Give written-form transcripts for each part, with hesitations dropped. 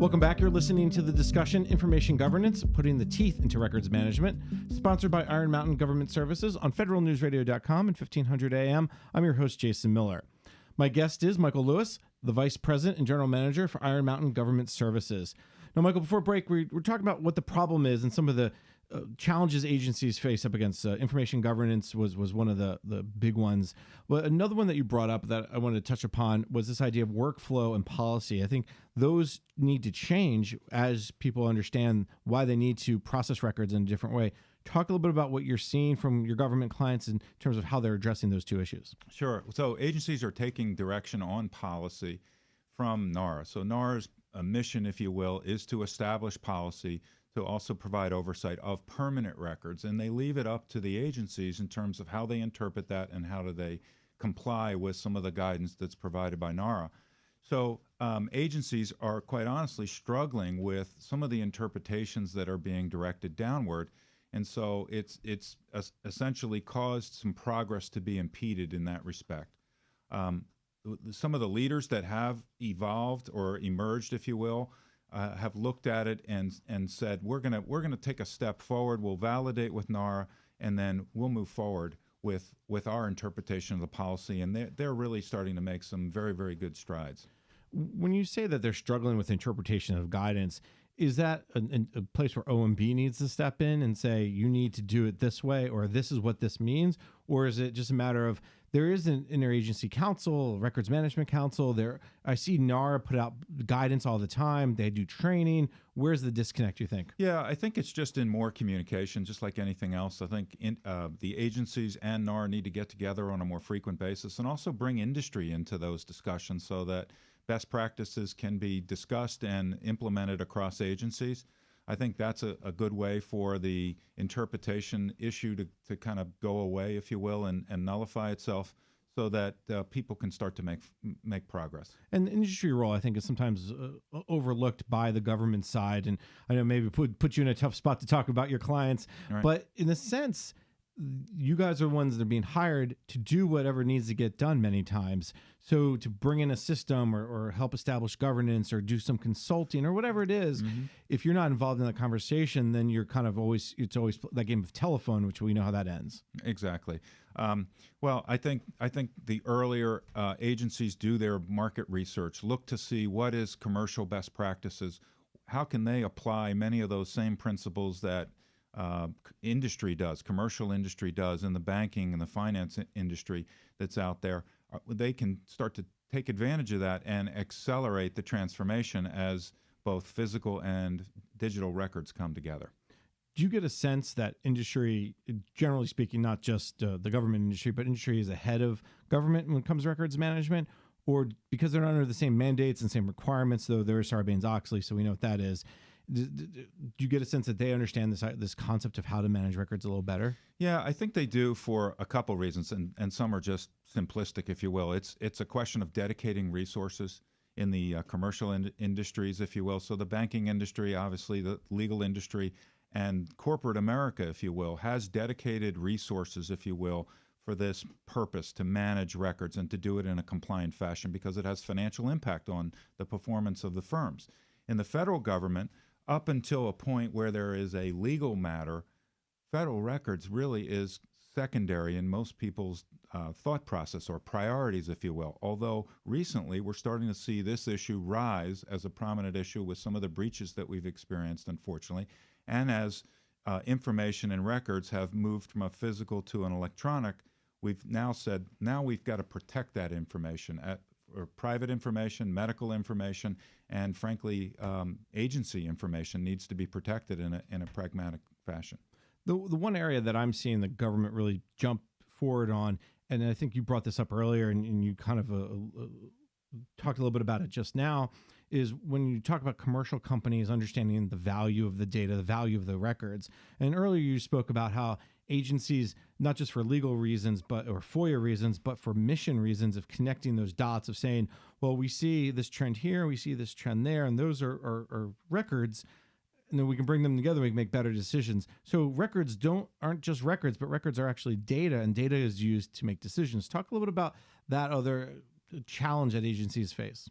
Welcome back. You're listening to the discussion Information Governance, Putting the Teeth into Records Management, sponsored by Iron Mountain Government Services on federalnewsradio.com and 1500 AM. I'm your host, Jason Miller. My guest is Michael Lewis, the Vice President and General Manager for Iron Mountain Government Services. Now, Michael, before break, we're talking about what the problem is and some of the challenges agencies face up against information governance was one of the big ones. Well, another one that you brought up that I wanted to touch upon was this idea of workflow and policy. I think those need to change as people understand why they need to process records in a different way. Talk a little bit about what you're seeing from your government clients in terms of how they're addressing those two issues. Sure. So agencies are taking direction on policy from NARA. So NARA's mission, if you will, is to establish policy to also provide oversight of permanent records, and they leave it up to the agencies in terms of how they interpret that and how do they comply with some of the guidance that's provided by NARA. So agencies are quite honestly struggling with some of the interpretations that are being directed downward, and so it's essentially caused some progress to be impeded in that respect. Some of the leaders that have evolved or emerged, if you will, have looked at it and said, we're gonna take a step forward. We'll validate with NARA, and then we'll move forward with our interpretation of the policy. And they're really starting to make some very, very good strides. When you say that they're struggling with interpretation of guidance, is that a place where OMB needs to step in and say, you need to do it this way, or this is what this means? Or is it just a matter of there is an interagency council, records management council there? I see NARA put out guidance all the time. They do training. Where's the disconnect, you think? Yeah, I think it's just in more communication, just like anything else. I think the agencies and NARA need to get together on a more frequent basis and also bring industry into those discussions so that best practices can be discussed and implemented across agencies. I think that's a good way for the interpretation issue to kind of go away, if you will, and nullify itself so that people can start to make progress. And the industry role, I think, is sometimes overlooked by the government side. And I know maybe put you in a tough spot to talk about your clients, right. But in a sense, you guys are the ones that are being hired to do whatever needs to get done many times. So to bring in a system or help establish governance or do some consulting or whatever it is, if you're not involved in that conversation, then you're kind of it's always that game of telephone, which we know how that ends. Exactly. Well, I think the earlier agencies do their market research, look to see what is commercial best practices, how can they apply many of those same principles that industry does, commercial industry does, in the banking and the finance industry that's out there. They can start to take advantage of that and accelerate the transformation as both physical and digital records come together. Do you get a sense that industry, generally speaking, not just the government industry, but industry is ahead of government when it comes to records management? Or because they're not under the same mandates and same requirements, though there is Sarbanes-Oxley, so we know what that is. Do you get a sense that they understand this concept of how to manage records a little better? Yeah, I think they do for a couple reasons, and some are just simplistic, if you will. It's a question of dedicating resources in the commercial industries, if you will. So the banking industry, obviously the legal industry, and corporate America, if you will, has dedicated resources, if you will, for this purpose, to manage records and to do it in a compliant fashion because it has financial impact on the performance of the firms. In the federal government, up until a point where there is a legal matter, federal records really is secondary in most people's thought process or priorities, if you will. Although recently we're starting to see this issue rise as a prominent issue with some of the breaches that we've experienced, unfortunately, and as information and records have moved from a physical to an electronic, we've now said, now we've got to protect that information, or private information, medical information, and frankly, agency information needs to be protected in a pragmatic fashion. The one area that I'm seeing the government really jump forward on, and I think you brought this up earlier, and you kind of talked a little bit about it just now, is when you talk about commercial companies understanding the value of the data, the value of the records. And earlier you spoke about how agencies, not just for legal reasons, or FOIA reasons, but for mission reasons of connecting those dots of saying, well, we see this trend here, we see this trend there, and those are records, and then we can bring them together, we can make better decisions. So records aren't just records, but records are actually data, and data is used to make decisions. Talk a little bit about that other challenge that agencies face.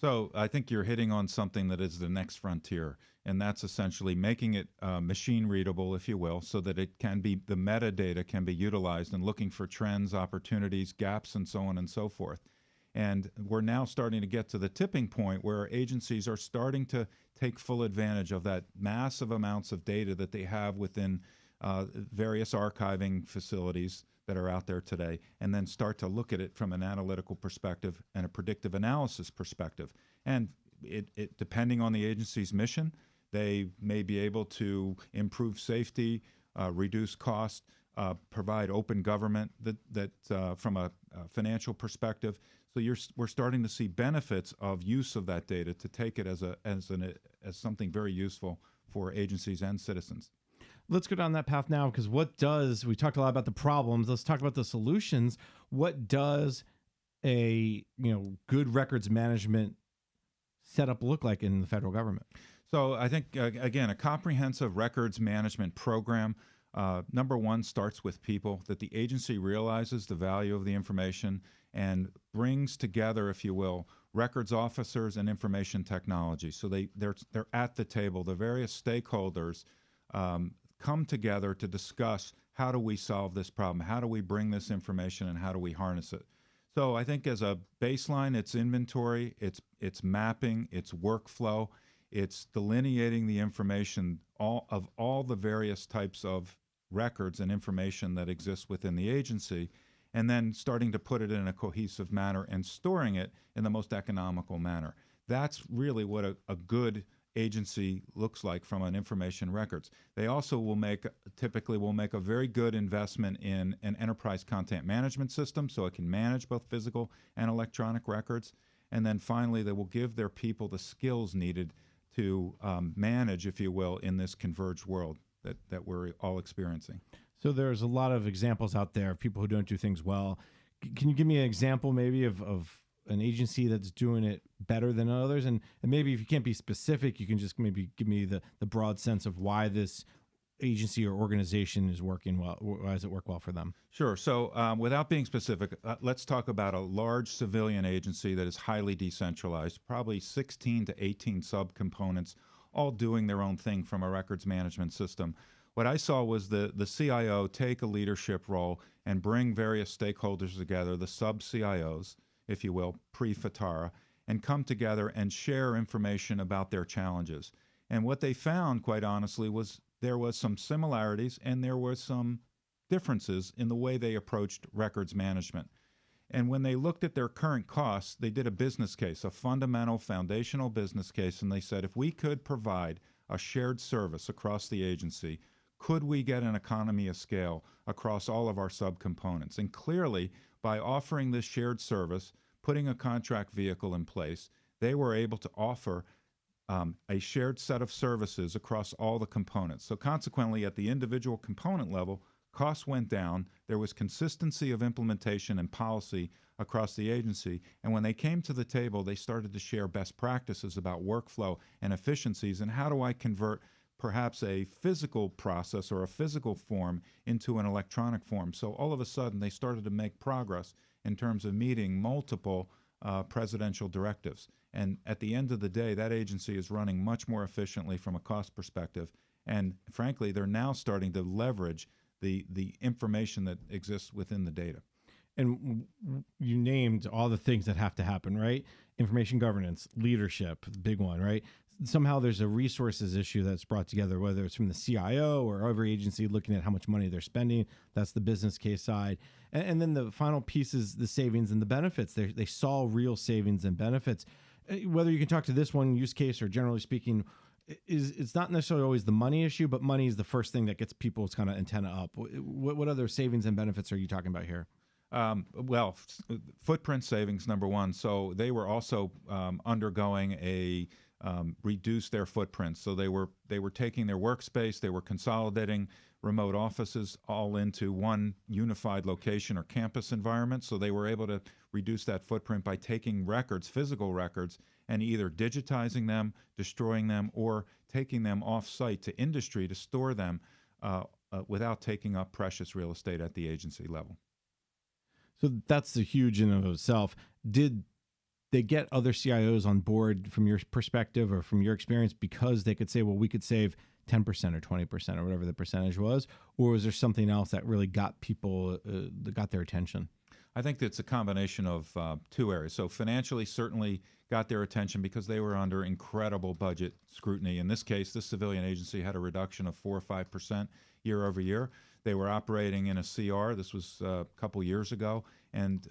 So I think you're hitting on something that is the next frontier, and that's essentially making it machine readable, if you will, so that it can be the metadata can be utilized and looking for trends, opportunities, gaps, and so on and so forth. And we're now starting to get to the tipping point where agencies are starting to take full advantage of that massive amounts of data that they have within various archiving facilities that are out there today, and then start to look at it from an analytical perspective and a predictive analysis perspective. And it depending on the agency's mission, they may be able to improve safety, reduce cost, provide open government that from a financial perspective. So we're starting to see benefits of use of that data to take it as something very useful for agencies and citizens. Let's go down that path now, because we talked a lot about the problems. Let's talk about the solutions. What does a good records management setup look like in the federal government? So I think, again, a comprehensive records management program, number one, starts with people, that the agency realizes the value of the information and brings together, if you will, records officers and information technology. So they're at the table. The various stakeholders come together to discuss, how do we solve this problem? How do we bring this information, and how do we harness it? So I think as a baseline, it's inventory, it's mapping, it's workflow, it's delineating the information of all the various types of records and information that exists within the agency, and then starting to put it in a cohesive manner and storing it in the most economical manner. That's really what a good agency looks like from an information records. They also typically will make a very good investment in an enterprise content management system, so it can manage both physical and electronic records. And then finally, they will give their people the skills needed to manage, if you will, in this converged world that we're all experiencing. So there's a lot of examples out there of people who don't do things well. Can you give me an example maybe of an agency that's doing it better than others? And maybe if you can't be specific, you can just maybe give me the broad sense of why this agency or organization is working well. Why does it work well for them? Sure. So without being specific, let's talk about a large civilian agency that is highly decentralized, probably 16 to 18 subcomponents, all doing their own thing from a records management system. What I saw was the CIO take a leadership role and bring various stakeholders together, the sub-CIOs, if you will, pre-FITARA, and come together and share information about their challenges. And what they found, quite honestly, was there was some similarities and there were some differences in the way they approached records management. And when they looked at their current costs, they did a business case, a fundamental, foundational business case, and they said, if we could provide a shared service across the agency, could we get an economy of scale across all of our subcomponents? And clearly, by offering this shared service, putting a contract vehicle in place, they were able to offer a shared set of services across all the components. So consequently, at the individual component level, costs went down, there was consistency of implementation and policy across the agency, and when they came to the table, they started to share best practices about workflow and efficiencies, and how do I convert perhaps a physical process or a physical form into an electronic form. So all of a sudden, they started to make progress in terms of meeting multiple presidential directives. And at the end of the day, that agency is running much more efficiently from a cost perspective. And frankly, they're now starting to leverage the information that exists within the data. And you named all the things that have to happen, right? Information governance, leadership, big one, right? Somehow there's a resources issue that's brought together, whether it's from the CIO or every agency looking at how much money they're spending. That's the business case side. And then the final piece is the savings and the benefits. They saw real savings and benefits. Whether you can talk to this one use case or generally speaking, it's not necessarily always the money issue, but money is the first thing that gets people's kind of antenna up. What other savings and benefits are you talking about here? Well, footprint savings, number one. So they were also undergoing a reduce their footprint. So they were taking their workspace, they were consolidating remote offices all into one unified location or campus environment. So they were able to reduce that footprint by taking records, physical records, and either digitizing them, destroying them, or taking them off-site to industry to store them without taking up precious real estate at the agency level. So that's a huge in and of itself. Did they get other CIOs on board from your perspective or from your experience because they could say, well, we could save 10% or 20% or whatever the percentage was? Or was there something else that really got people, that got their attention? I think it's a combination of two areas. So financially, certainly got their attention because they were under incredible budget scrutiny. In this case, this civilian agency had a reduction of 4 or 5% year over year. They were operating in a CR. This was a couple years ago, and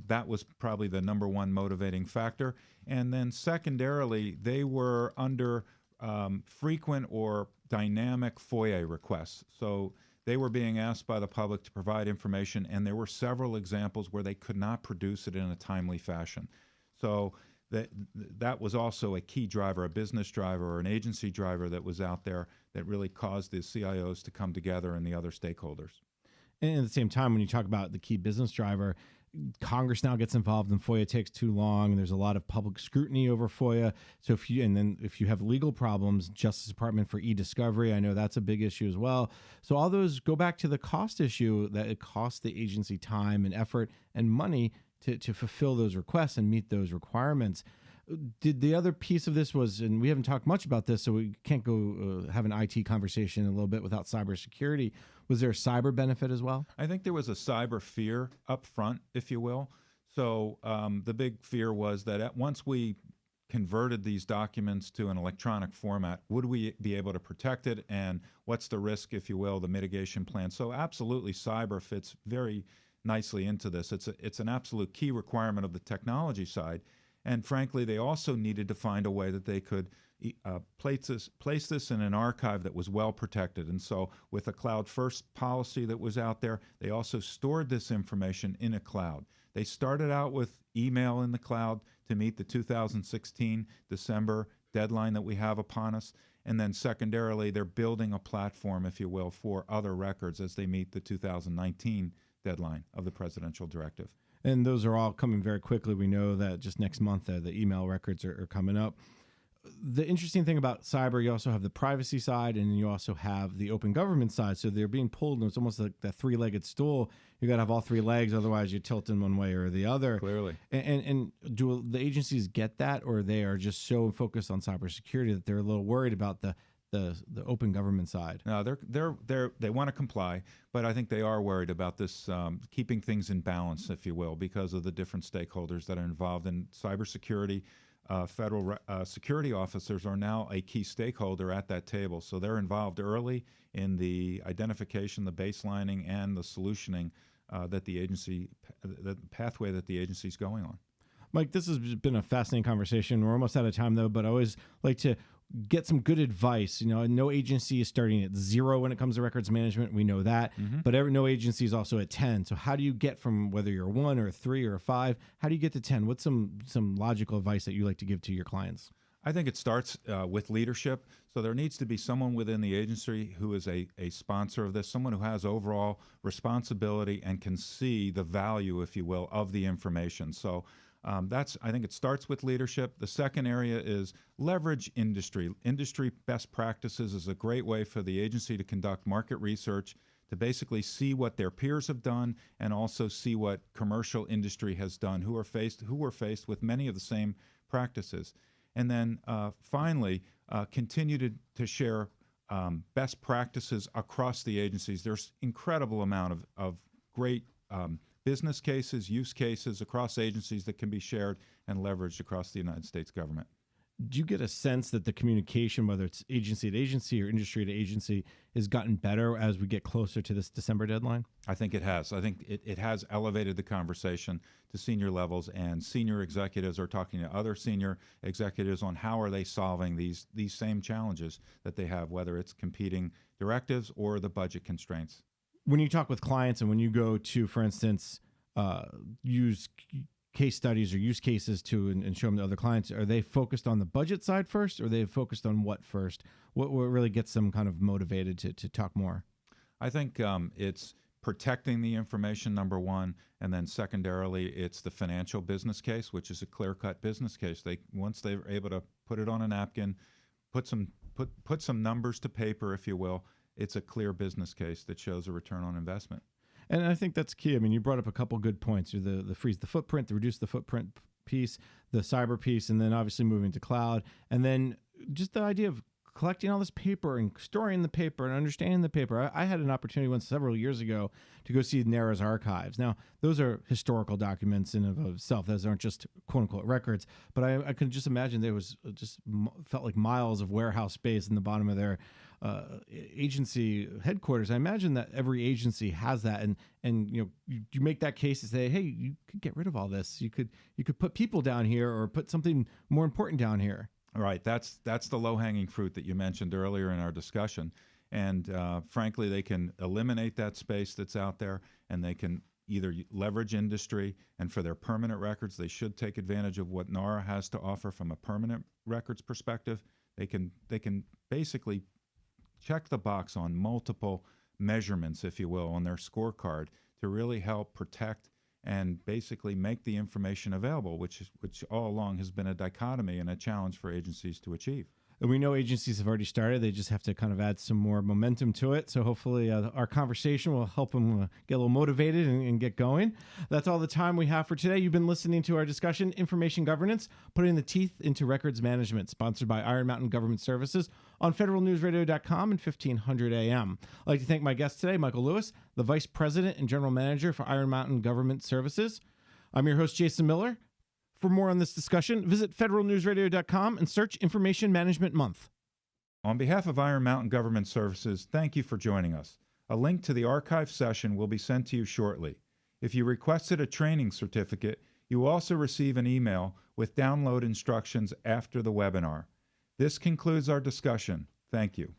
that was probably the number one motivating factor. And then secondarily, they were under frequent or dynamic FOIA requests. So they were being asked by the public to provide information, and there were several examples where they could not produce it in a timely fashion. So that was also a key driver, a business driver or an agency driver that was out there that really caused the CIOs to come together and the other stakeholders. And at the same time, when you talk about the key business driver, Congress now gets involved and FOIA takes too long. And there's a lot of public scrutiny over FOIA. So if you have legal problems, Justice Department for e-discovery, I know that's a big issue as well. So all those go back to the cost issue, that it costs the agency time and effort and money to fulfill those requests and meet those requirements. Did the other piece of this was, and we haven't talked much about this, so we can't go have an IT conversation in a little bit without cybersecurity. Was there a cyber benefit as well? I think there was a cyber fear up front, if you will. So the big fear was that once we converted these documents to an electronic format, would we be able to protect it? And what's the risk, if you will, the mitigation plan? So absolutely, cyber fits very nicely into this. It's an absolute key requirement of the technology side. And frankly, they also needed to find a way that they could place this in an archive that was well protected. And so with a cloud-first policy that was out there, they also stored this information in a cloud. They started out with email in the cloud to meet the 2016 December deadline that we have upon us. And then secondarily, they're building a platform, if you will, for other records as they meet the 2019 deadline of the presidential directive. And those are all coming very quickly. We know that just next month, the email records are coming up. The interesting thing about cyber, you also have the privacy side and you also have the open government side. So they're being pulled, and it's almost like that three-legged stool. You got to have all three legs, otherwise you tilt in one way or the other. Clearly. And do the agencies get that, or they are just so focused on cybersecurity that they're a little worried about the open government side? No, they want to comply, but I think they are worried about this keeping things in balance, if you will, because of the different stakeholders that are involved in cybersecurity. Federal security officers are now a key stakeholder at that table, so they're involved early in the identification, the baselining, and the solutioning that the pathway that the agency's going on. Mike, this has been a fascinating conversation. We're almost out of time, though, but I always like to get some good advice. You know, no agency is starting at 0 when it comes to records management. We know that, but no agency is also at 10. So how do you get from whether you're 1 or 3 or 5? How do you get to 10? What's some logical advice that you like to give to your clients? I think it starts with leadership. So there needs to be someone within the agency who is a sponsor of this, someone who has overall responsibility and can see the value, if you will, of the information. So I think it starts with leadership. The second area is leverage industry. Industry best practices is a great way for the agency to conduct market research, to basically see what their peers have done and also see what commercial industry has done, who were faced with many of the same practices. And then finally, continue to share best practices across the agencies. There's incredible amount of great business cases, use cases across agencies that can be shared and leveraged across the United States government. Do you get a sense that the communication, whether it's agency to agency or industry to agency, has gotten better as we get closer to this December deadline? I think it has. I think it has elevated the conversation to senior levels, and senior executives are talking to other senior executives on how are they solving these same challenges that they have, whether it's competing directives or the budget constraints. When you talk with clients and when you go to, for instance, use case studies or use cases and show them to other clients, are they focused on the budget side first, or are they focused on what first? What really gets them kind of motivated to talk more? I think it's protecting the information, number one, and then secondarily, it's the financial business case, which is a clear-cut business case. Once they're able to put it on a napkin, put some numbers to paper, if you will, it's a clear business case that shows a return on investment. And I think that's key. I mean, you brought up a couple good points. The freeze the footprint, the reduce the footprint piece, the cyber piece, and then obviously moving to cloud. And then just the idea of collecting all this paper and storing the paper and understanding the paper. I had an opportunity once several years ago to go see NARA's archives. Now, those are historical documents in and of itself. Those aren't just quote unquote records, but I could just imagine there was just felt like miles of warehouse space in the bottom of their agency headquarters. I imagine that every agency has that, and you make that case to say, hey, you could get rid of all this. You could put people down here or put something more important down here. Right. That's the low-hanging fruit that you mentioned earlier in our discussion. And frankly, they can eliminate that space that's out there, and they can either leverage industry, and for their permanent records, they should take advantage of what NARA has to offer from a permanent records perspective. They can basically check the box on multiple measurements, if you will, on their scorecard to really help protect and basically make the information available, which all along has been a dichotomy and a challenge for agencies to achieve. And we know agencies have already started. They just have to kind of add some more momentum to it. So hopefully our conversation will help them get a little motivated and get going. That's all the time we have for today. You've been listening to our discussion, Information Governance, Putting the Teeth into Records Management, sponsored by Iron Mountain Government Services on federalnewsradio.com and 1500 AM. I'd like to thank my guest today, Michael Lewis, the Vice President and General Manager for Iron Mountain Government Services. I'm your host, Jason Miller. For more on this discussion, visit federalnewsradio.com and search Information Management Month. On behalf of Iron Mountain Government Services, thank you for joining us. A link to the archive session will be sent to you shortly. If you requested a training certificate, you will also receive an email with download instructions after the webinar. This concludes our discussion. Thank you.